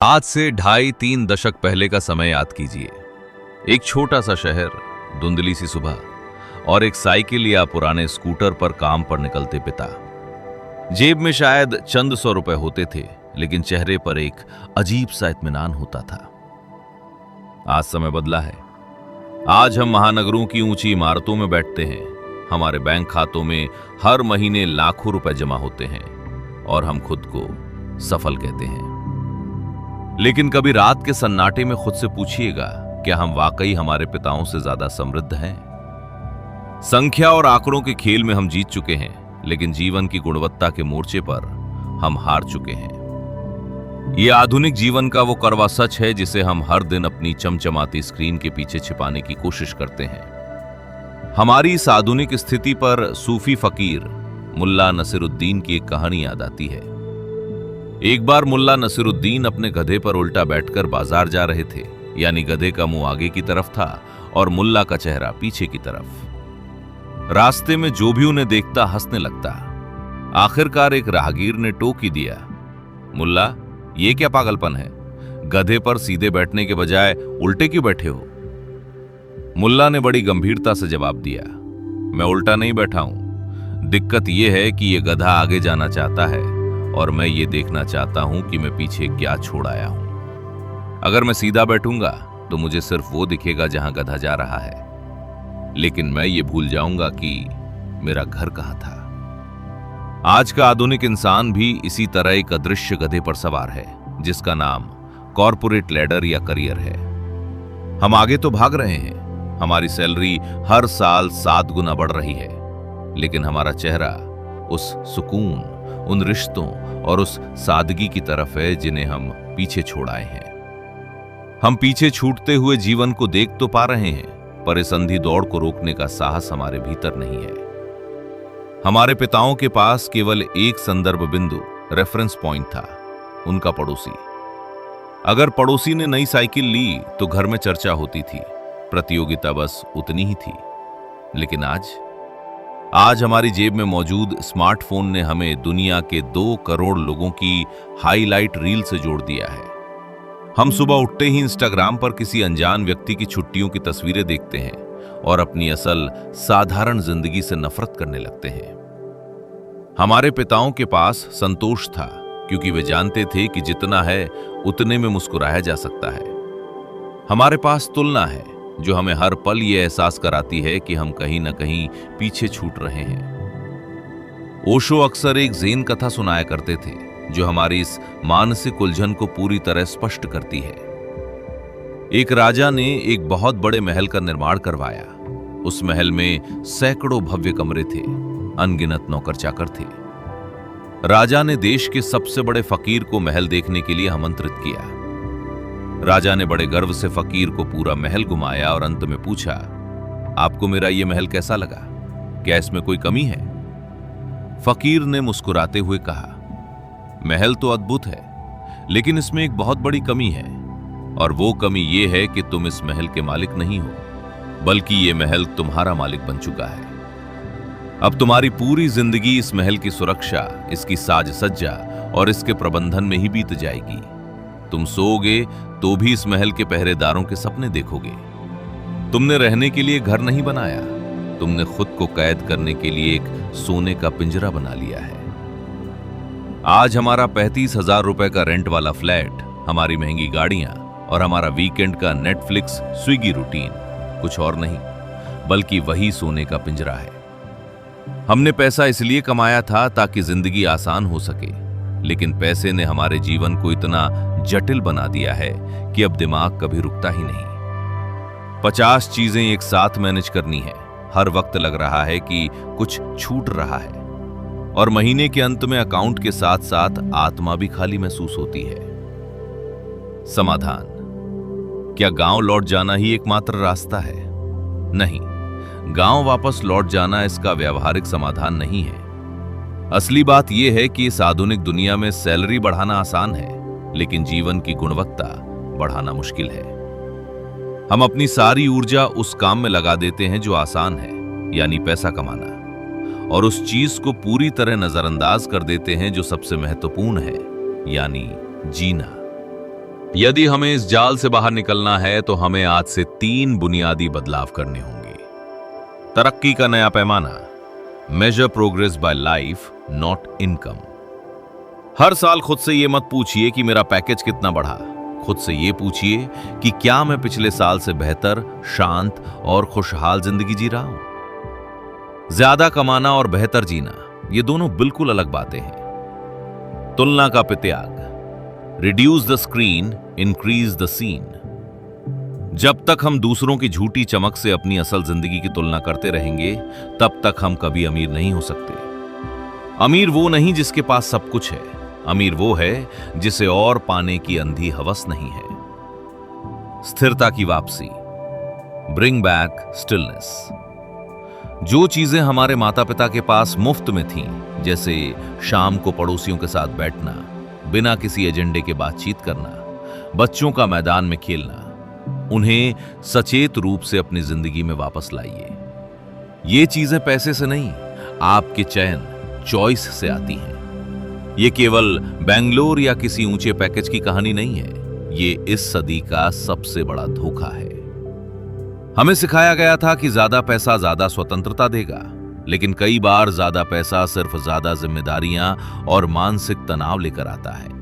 आज से 2.5-3 दशक पहले का समय याद कीजिए। एक छोटा सा शहर, धुंधली सी सुबह और एक साइकिल या पुराने स्कूटर पर काम पर निकलते पिता। जेब में शायद चंद 100 रुपए होते थे, लेकिन चेहरे पर एक अजीब सा इत्मीनान होता था। आज समय बदला है। आज हम महानगरों की ऊंची इमारतों में बैठते हैं, हमारे बैंक खातों में हर महीने लाखों रुपए जमा होते हैं और हम खुद को सफल कहते हैं। लेकिन कभी रात के सन्नाटे में खुद से पूछिएगा, क्या हम वाकई हमारे पिताओं से ज्यादा समृद्ध हैं? संख्या और आंकड़ों के खेल में हम जीत चुके हैं, लेकिन जीवन की गुणवत्ता के मोर्चे पर हम हार चुके हैं। यह आधुनिक जीवन का वो कड़वा सच है जिसे हम हर दिन अपनी चमचमाती स्क्रीन के पीछे छिपाने की कोशिश करते हैं। हमारी इस आधुनिक स्थिति पर सूफी फकीर मुल्ला नसीरुद्दीन की एक कहानी याद आती है। एक बार मुल्ला नसीरुद्दीन अपने गधे पर उल्टा बैठकर बाजार जा रहे थे, यानी गधे का मुंह आगे की तरफ था और मुल्ला का चेहरा पीछे की तरफ। रास्ते में जो भी उन्हें देखता हंसने लगता। आखिरकार एक राहगीर ने टोक ही दिया, मुल्ला, ये क्या पागलपन है? गधे पर सीधे बैठने के बजाय उल्टे क्यों बैठे हो? मुल्ला ने बड़ी गंभीरता से जवाब दिया, मैं उल्टा नहीं बैठा हूं। दिक्कत यह है कि यह गधा आगे जाना चाहता है और मैं ये देखना चाहता हूं कि मैं पीछे क्या छोड़ आया हूं। अगर मैं सीधा बैठूंगा तो मुझे सिर्फ वो दिखेगा जहां गधा जा रहा है, लेकिन मैं ये भूल जाऊंगा कि मेरा घर कहां था। आज का आधुनिक इंसान भी इसी तरह एक अदृश्य गधे पर सवार है, जिसका नाम कॉर्पोरेट लैडर या करियर है। हम आगे तो भाग रहे हैं, हमारी सैलरी हर साल 7 गुना बढ़ रही है, लेकिन हमारा चेहरा उस सुकून, उन रिश्तों और उस सादगी की तरफ है जिन्हें हम पीछे छोड़ आए हैं। हम पीछे छूटते हुए जीवन को देख तो पा रहे हैं, पर इस अंधी दौड़ को रोकने का साहस हमारे भीतर नहीं है। हमारे पिताओं के पास केवल एक संदर्भ बिंदु, रेफरेंस पॉइंट था, उनका पड़ोसी। अगर पड़ोसी ने नई साइकिल ली तो घर में चर्चा होती थी, प्रतियोगिता बस उतनी ही थी। लेकिन आज हमारी जेब में मौजूद स्मार्टफोन ने हमें दुनिया के 2 करोड़ लोगों की हाईलाइट रील से जोड़ दिया है। हम सुबह उठते ही इंस्टाग्राम पर किसी अनजान व्यक्ति की छुट्टियों की तस्वीरें देखते हैं और अपनी असल साधारण जिंदगी से नफरत करने लगते हैं। हमारे पिताओं के पास संतोष था, क्योंकि वे जानते थे कि जितना है उतने में मुस्कुराया जा सकता है। हमारे पास तुलना है, जो हमें हर पल यह एहसास कराती है कि हम कहीं ना कहीं पीछे छूट रहे हैं। ओशो अक्सर एक ज़ेन कथा सुनाया करते थे, जो हमारी इस मानसिक उलझन को पूरी तरह स्पष्ट करती है। एक राजा ने एक बहुत बड़े महल का निर्माण करवाया। उस महल में सैकड़ों भव्य कमरे थे, अनगिनत नौकर चाकर थे। राजा ने देश के सबसे बड़े फकीर को महल देखने के लिए आमंत्रित किया। राजा ने बड़े गर्व से फकीर को पूरा महल घुमाया और अंत में पूछा, आपको मेरा यह महल कैसा लगा? क्या इसमें कोई कमी है? फकीर ने मुस्कुराते हुए कहा, महल तो अद्भुत है, लेकिन इसमें एक बहुत बड़ी कमी है, और वो कमी ये है कि तुम इस महल के मालिक नहीं हो, बल्कि ये महल तुम्हारा मालिक बन चुका है। अब तुम्हारी पूरी जिंदगी इस महल की सुरक्षा, इसकी साज सज्जा और इसके प्रबंधन में ही बीत जाएगी। तुम सोओगे तो भी इस महल के पहरेदारों के सपने देखोगे। तुमने रहने के लिए घर नहीं बनाया, तुमने खुद को कैद करने के लिए एक सोने का पिंजरा बना लिया है। आज हमारा 35,000 रुपए का रेंट वाला फ्लैट, हमारी महंगी गाड़ियां और हमारा वीकेंड का नेटफ्लिक्स स्विगी रूटीन कुछ और नहीं, बल्कि वही सोने का पिंजरा है। हमने पैसा इसलिए कमाया था ताकि जिंदगी आसान हो सके, लेकिन पैसे ने हमारे जीवन को इतना जटिल बना दिया है कि अब दिमाग कभी रुकता ही नहीं। 50 चीजें एक साथ मैनेज करनी है, हर वक्त लग रहा है कि कुछ छूट रहा है, और महीने के अंत में अकाउंट के साथ साथ आत्मा भी खाली महसूस होती है। समाधान? क्या गांव लौट जाना ही एकमात्र रास्ता है? नहीं, गांव वापस लौट जाना इसका व्यावहारिक समाधान नहीं है। असली बात यह है कि इस आधुनिक दुनिया में सैलरी बढ़ाना आसान है, लेकिन जीवन की गुणवत्ता बढ़ाना मुश्किल है। हम अपनी सारी ऊर्जा उस काम में लगा देते हैं जो आसान है, यानी पैसा कमाना, और उस चीज को पूरी तरह नजरअंदाज कर देते हैं जो सबसे महत्वपूर्ण है, यानी जीना। यदि हमें इस जाल से बाहर निकलना है तो हमें आज से 3 बुनियादी बदलाव करने होंगे। तरक्की का नया पैमाना, measure progress by life not income. हर साल खुद से यह मत पूछिए कि मेरा पैकेज कितना बढ़ा, खुद से यह पूछिए कि क्या मैं पिछले साल से बेहतर, शांत और खुशहाल जिंदगी जी रहा हूं। ज्यादा कमाना और बेहतर जीना, ये दोनों बिल्कुल अलग बातें हैं। तुलना का त्याग, reduce the screen, increase the scene. जब तक हम दूसरों की झूठी चमक से अपनी असल जिंदगी की तुलना करते रहेंगे, तब तक हम कभी अमीर नहीं हो सकते। अमीर वो नहीं जिसके पास सब कुछ है, अमीर वो है जिसे और पाने की अंधी हवस नहीं है। स्थिरता की वापसी, ब्रिंग बैक स्टिलनेस। जो चीजें हमारे माता पिता के पास मुफ्त में थीं, जैसे शाम को पड़ोसियों के साथ बैठना, बिना किसी एजेंडे के बातचीत करना, बच्चों का मैदान में खेलना, उन्हें सचेत रूप से अपनी जिंदगी में वापस लाइए। ये चीजें पैसे से नहीं, आपके चयन, चॉइस से आती हैं। ये केवल बेंगलोर या किसी ऊंचे पैकेज की कहानी नहीं है, ये इस सदी का सबसे बड़ा धोखा है। हमें सिखाया गया था कि ज्यादा पैसा ज्यादा स्वतंत्रता देगा, लेकिन कई बार ज्यादा पैसा सिर्फ ज्यादा जिम्मेदारियां और मानसिक तनाव लेकर आता है।